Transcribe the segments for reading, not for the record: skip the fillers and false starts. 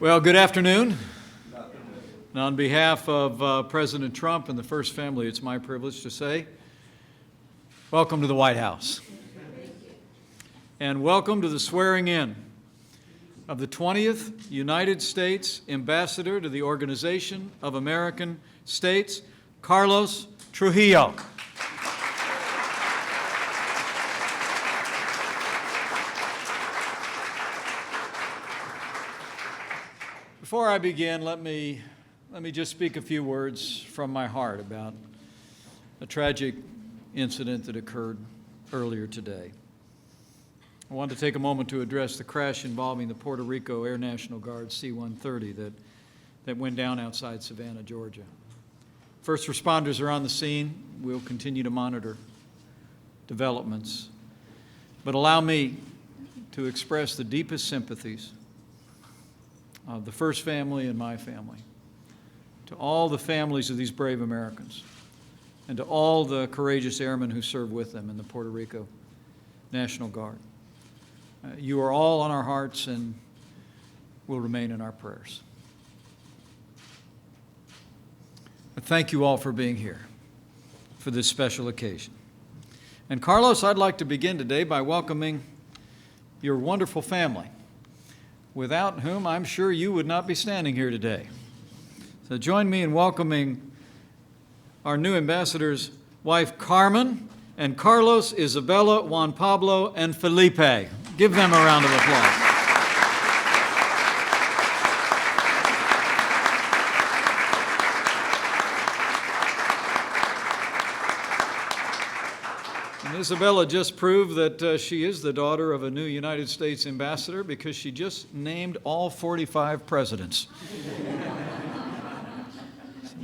Well, good afternoon. And on behalf of President Trump and the First Family, it's my privilege to say, welcome to the White House. And welcome to the swearing in of the 20th United States Ambassador to the Organization of American States, Carlos Trujillo. Before I begin, let me just speak a few words from my heart about a tragic incident that occurred earlier today. I want to take a moment to address the crash involving the Puerto Rico Air National Guard C-130 that went down outside Savannah, Georgia. First responders are on the scene. We'll continue to monitor developments. But allow me to express the deepest sympathies of the First Family and my family, to all the families of these brave Americans, and to all the courageous airmen who serve with them in the Puerto Rico National Guard. You are all on our hearts and will remain in our prayers. But thank you all for being here for this special occasion. And Carlos, I'd like to begin today by welcoming your wonderful family, without whom I'm sure you would not be standing here today. So join me in welcoming our new ambassador's wife, Carmen, and Carlos, Isabella, Juan Pablo, and Felipe. Give them a round of applause. And Isabella just proved that she is the daughter of a new United States ambassador because she just named all 45 presidents.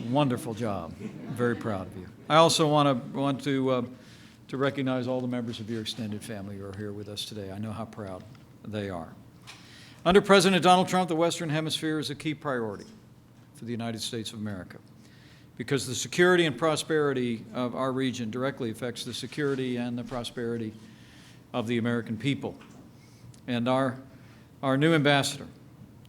Wonderful job. Very proud of you. I also want to recognize all the members of your extended family who are here with us today. I know how proud they are. Under President Donald Trump, the Western Hemisphere is a key priority for the United States of America, because the security and prosperity of our region directly affects the security and the prosperity of the American people. And our new ambassador,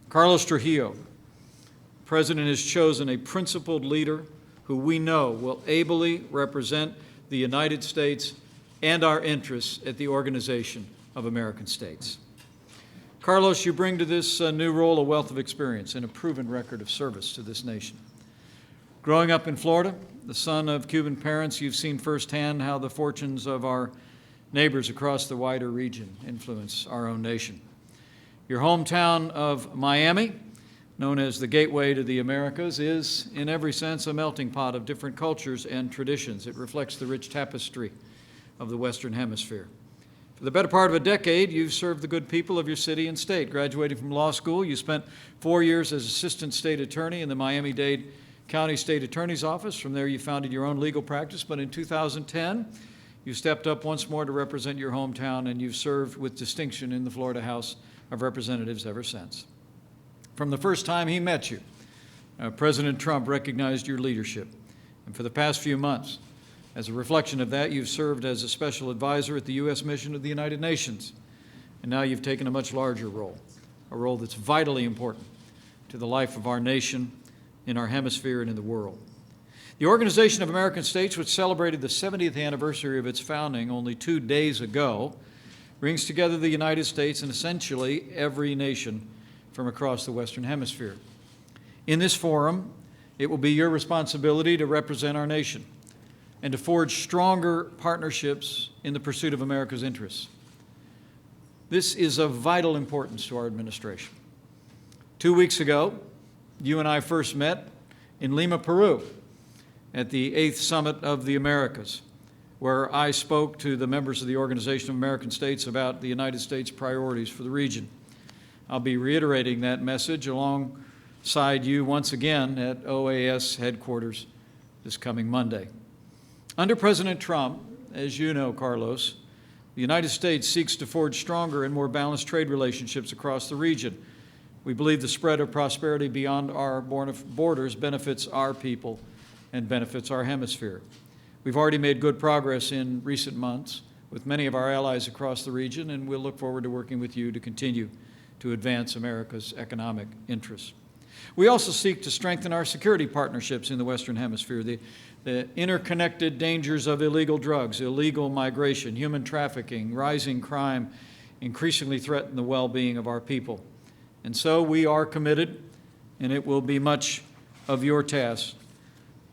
Carlos Trujillo, the President has chosen a principled leader who we know will ably represent the United States and our interests at the Organization of American States. Carlos, you bring to this new role a wealth of experience and a proven record of service to this nation. Growing up in Florida, the son of Cuban parents, you've seen firsthand how the fortunes of our neighbors across the wider region influence our own nation. Your hometown of Miami, known as the Gateway to the Americas, is, in every sense, a melting pot of different cultures and traditions. It reflects the rich tapestry of the Western Hemisphere. For the better part of a decade, you've served the good people of your city and state. Graduating from law school, you spent 4 years as assistant state attorney in the Miami-Dade County State Attorney's Office. From there, you founded your own legal practice, but in 2010, you stepped up once more to represent your hometown, and you've served with distinction in the Florida House of Representatives ever since. From the first time he met you, President Trump recognized your leadership. And for the past few months, as a reflection of that, you've served as a special advisor at the U.S. mission of the United Nations. And now you've taken a much larger role, a role that's vitally important to the life of our nation, in our hemisphere, and in the world. The Organization of American States, which celebrated the 70th anniversary of its founding only 2 days ago, brings together the United States and essentially every nation from across the Western Hemisphere. In this forum, it will be your responsibility to represent our nation and to forge stronger partnerships in the pursuit of America's interests. This is of vital importance to our administration. 2 weeks ago, you and I first met in Lima, Peru, at the 8th Summit of the Americas, where I spoke to the members of the Organization of American States about the United States priorities for the region. I'll be reiterating that message alongside you once again at OAS headquarters this coming Monday. Under President Trump, as you know, Carlos, the United States seeks to forge stronger and more balanced trade relationships across the region. We believe the spread of prosperity beyond our borders benefits our people and benefits our hemisphere. We've already made good progress in recent months with many of our allies across the region, and we'll look forward to working with you to continue to advance America's economic interests. We also seek to strengthen our security partnerships in the Western Hemisphere. The interconnected dangers of illegal drugs, illegal migration, human trafficking, rising crime increasingly threaten the well-being of our people. And so we are committed, and it will be much of your task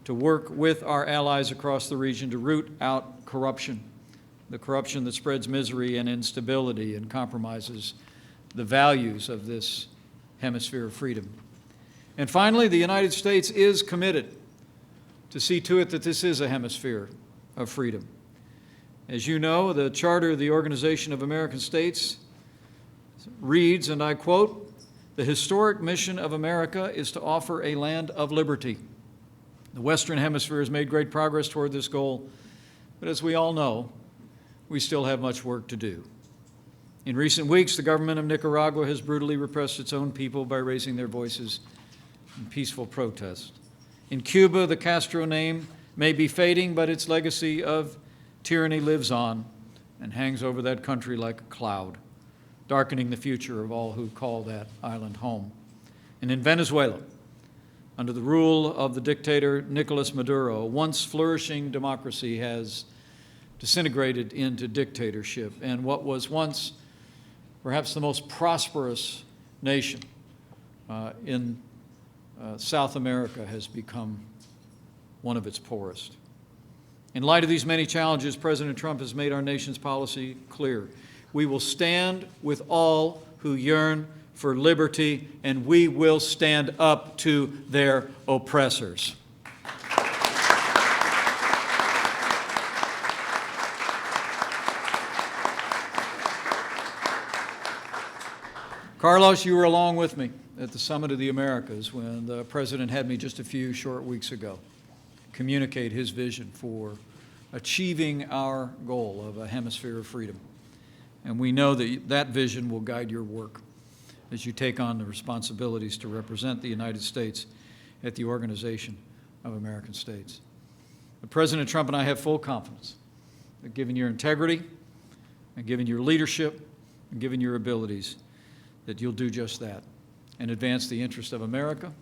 to work with our allies across the region to root out corruption, the corruption that spreads misery and instability and compromises the values of this hemisphere of freedom. And finally, the United States is committed to see to it that this is a hemisphere of freedom. As you know, the Charter of the Organization of American States reads, and I quote, "The historic mission of America is to offer a land of liberty." The Western Hemisphere has made great progress toward this goal, but as we all know, we still have much work to do. In recent weeks, the government of Nicaragua has brutally repressed its own people by raising their voices in peaceful protest. In Cuba, the Castro name may be fading, but its legacy of tyranny lives on and hangs over that country like a cloud, darkening the future of all who call that island home. And in Venezuela, under the rule of the dictator Nicolas Maduro, a once flourishing democracy has disintegrated into dictatorship, and what was once perhaps the most prosperous nation in South America has become one of its poorest. In light of these many challenges, President Trump has made our nation's policy clear. We will stand with all who yearn for liberty, and we will stand up to their oppressors. Carlos, you were along with me at the Summit of the Americas when the President had me just a few short weeks ago communicate his vision for achieving our goal of a hemisphere of freedom. And we know that that vision will guide your work as you take on the responsibilities to represent the United States at the Organization of American States. But President Trump and I have full confidence that given your integrity and given your leadership and given your abilities, that you'll do just that and advance the interest of America,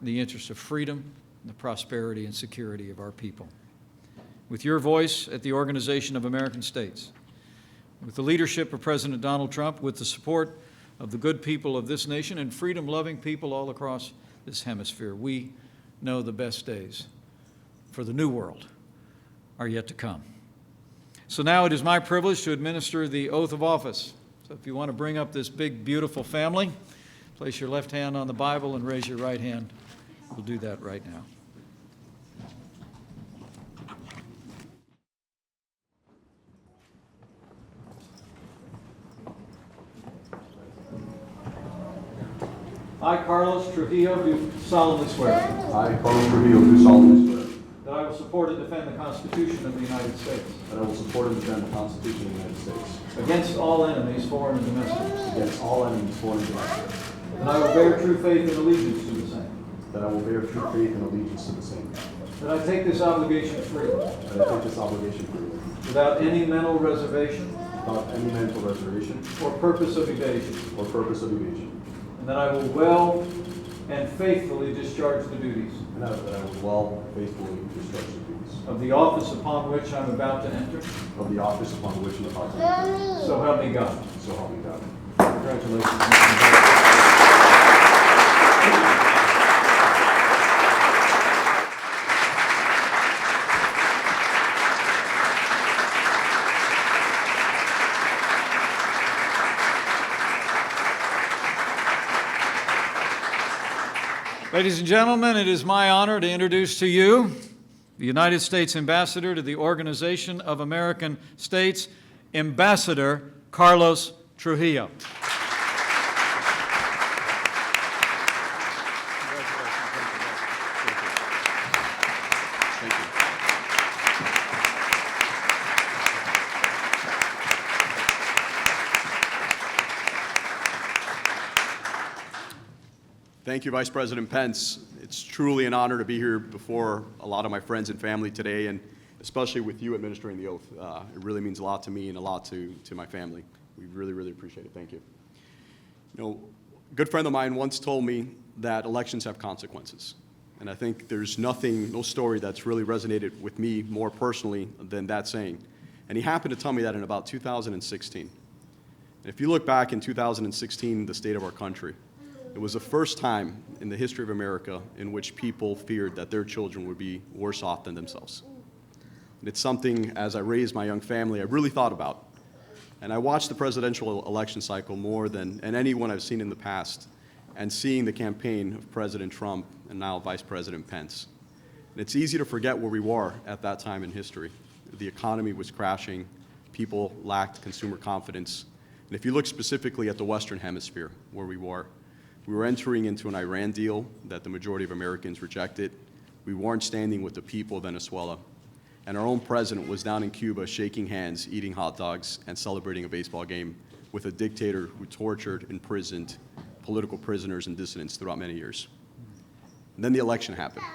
the interest of freedom, and the prosperity and security of our people. With your voice at the Organization of American States, with the leadership of President Donald Trump, with the support of the good people of this nation and freedom-loving people all across this hemisphere, we know the best days for the new world are yet to come. So now it is my privilege to administer the oath of office. So if you want to bring up this big, beautiful family, place your left hand on the Bible and raise your right hand. We'll do that right now. I, Carlos Trujillo, do solemnly swear I, Carlos Trujillo, do solemnly swear that I will support and defend the Constitution of the United States that I will support and defend the Constitution of the United States against all enemies, foreign and domestic, against all enemies, foreign and domestic, that I will bear true faith and allegiance to the same, that I will bear true faith and allegiance to the same, that I take this obligation freely, that I take this obligation freely, without any mental reservation without any mental reservation or purpose of evasion, or purpose of evasion, and that I will well and faithfully discharge the duties and that I will well faithfully discharge the duties of the office upon which I'm about to enter. of the office upon which I'm about to enter. So help me God. So help me God. Congratulations, Mr. Ladies and gentlemen, it is my honor to introduce to you the United States Ambassador to the Organization of American States, Ambassador Carlos Trujillo. Thank you. Thank you, Vice President Pence. It's truly an honor to be here before a lot of my friends and family today, and especially with you administering the oath. It really means a lot to me and a lot to my family. We really, really appreciate it. Thank you. A good friend of mine once told me that elections have consequences. And I think there's no story that's really resonated with me more personally than that saying. And he happened to tell me that in about 2016. And if you look back in 2016, the state of our country, it was the first time in the history of America in which people feared that their children would be worse off than themselves. And it's something, as I raised my young family, I really thought about. And I watched the presidential election cycle more than anyone I've seen in the past, and seeing the campaign of President Trump and now Vice President Pence. And it's easy to forget where we were at that time in history. The economy was crashing, people lacked consumer confidence. And if you look specifically at the Western Hemisphere, where we were entering into an Iran deal that the majority of Americans rejected. We weren't standing with the people of Venezuela. And our own president was down in Cuba shaking hands, eating hot dogs, and celebrating a baseball game with a dictator who tortured, imprisoned political prisoners and dissidents throughout many years. And then the election happened.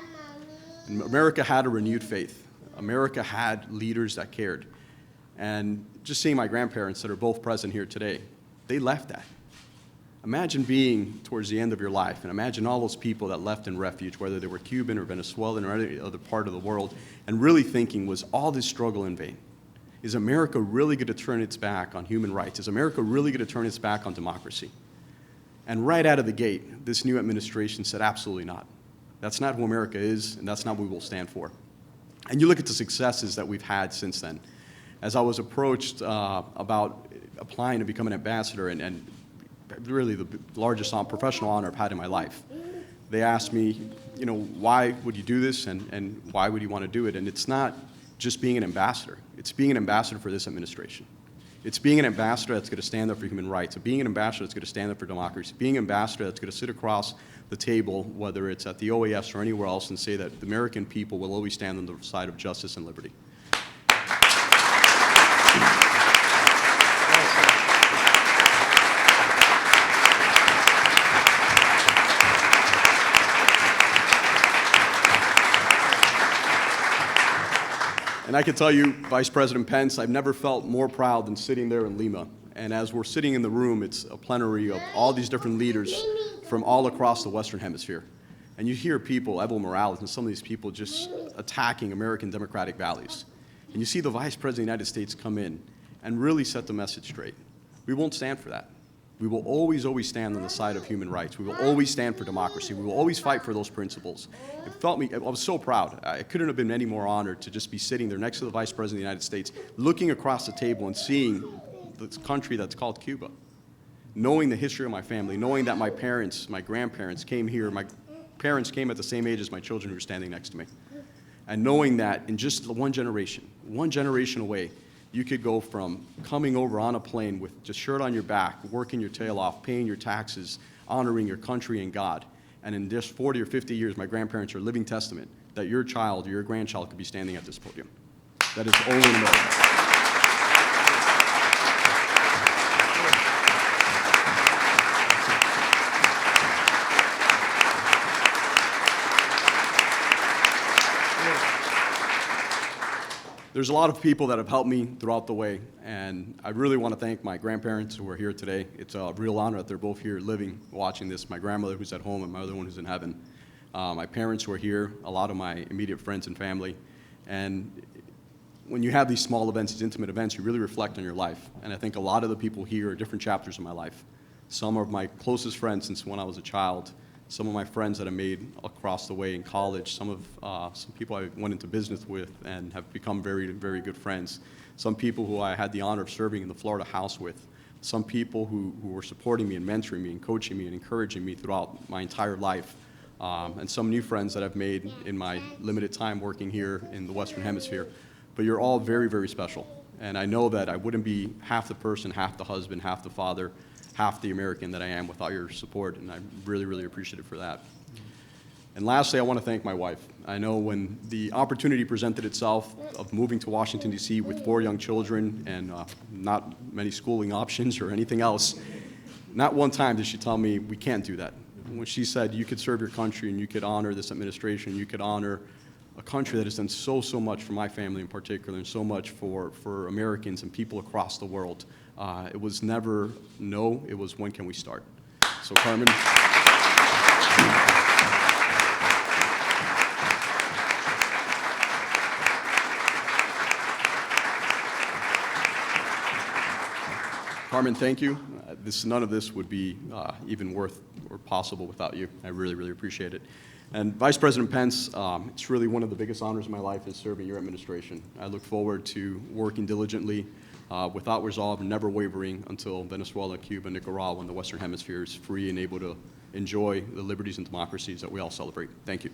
And America had a renewed faith. America had leaders that cared. And just seeing my grandparents that are both present here today, they left that. Imagine being towards the end of your life, and imagine all those people that left in refuge, whether they were Cuban or Venezuelan or any other part of the world, and really thinking, was all this struggle in vain? Is America really going to turn its back on human rights? Is America really going to turn its back on democracy? And right out of the gate, this new administration said, absolutely not. That's not who America is, and that's not what we will stand for. And you look at the successes that we've had since then. As I was approached about applying to become an ambassador, and really the largest professional honor I've had in my life, they asked me, why would you do this, and why would you want to do it? And it's not just being an ambassador. It's being an ambassador for this administration. It's being an ambassador that's going to stand up for human rights. Being an ambassador that's going to stand up for democracy. Being an ambassador that's going to sit across the table, whether it's at the OAS or anywhere else, and say that the American people will always stand on the side of justice and liberty. And I can tell you, Vice President Pence, I've never felt more proud than sitting there in Lima. And as we're sitting in the room, it's a plenary of all these different leaders from all across the Western Hemisphere. And you hear people, Evo Morales and some of these people, just attacking American democratic values. And you see the Vice President of the United States come in and really set the message straight. We won't stand for that. We will always, always stand on the side of human rights. We will always stand for democracy. We will always fight for those principles. I was so proud. I couldn't have been any more honored to just be sitting there next to the Vice President of the United States, looking across the table and seeing this country that's called Cuba. Knowing the history of my family, knowing that my parents, my grandparents came here, my parents came at the same age as my children who are standing next to me. And knowing that in just one generation away, you could go from coming over on a plane with just shirt on your back, working your tail off, paying your taxes, honoring your country and God. And in just 40 or 50 years, my grandparents are living testament that your child or your grandchild could be standing at this podium. That is only in America. There's a lot of people that have helped me throughout the way, and I really want to thank my grandparents who are here today. It's a real honor that they're both here living, watching this. My grandmother who's at home and my other one who's in heaven. My parents who are here, a lot of my immediate friends and family. And when you have these small events, these intimate events, you really reflect on your life. And I think a lot of the people here are different chapters of my life. Some are my closest friends since when I was a child. Some of my friends that I made across the way in college, some people I went into business with and have become very, very good friends. Some people who I had the honor of serving in the Florida House with. Some people who were supporting me and mentoring me and coaching me and encouraging me throughout my entire life. And some new friends that I've made in my limited time working here in the Western Hemisphere. But you're all very, very special. And I know that I wouldn't be half the person, half the husband, half the father, half the American that I am without your support, and I'm really, really appreciative for that. And lastly, I want to thank my wife. I know when the opportunity presented itself of moving to Washington, D.C. with 4 young children and not many schooling options or anything else, not one time did she tell me, we can't do that. When she said, you could serve your country and you could honor this administration, you could honor a country that has done so much for my family in particular and so much for Americans and people across the world. It was never no, it was when can we start? So Carmen. Carmen, thank you. None of this would be even worth or possible without you. I really, really appreciate it. And Vice President Pence, it's really one of the biggest honors of my life is serving your administration. I look forward to working diligently, without resolve, and never wavering until Venezuela, Cuba, Nicaragua, and the Western Hemisphere is free and able to enjoy the liberties and democracies that we all celebrate. Thank you.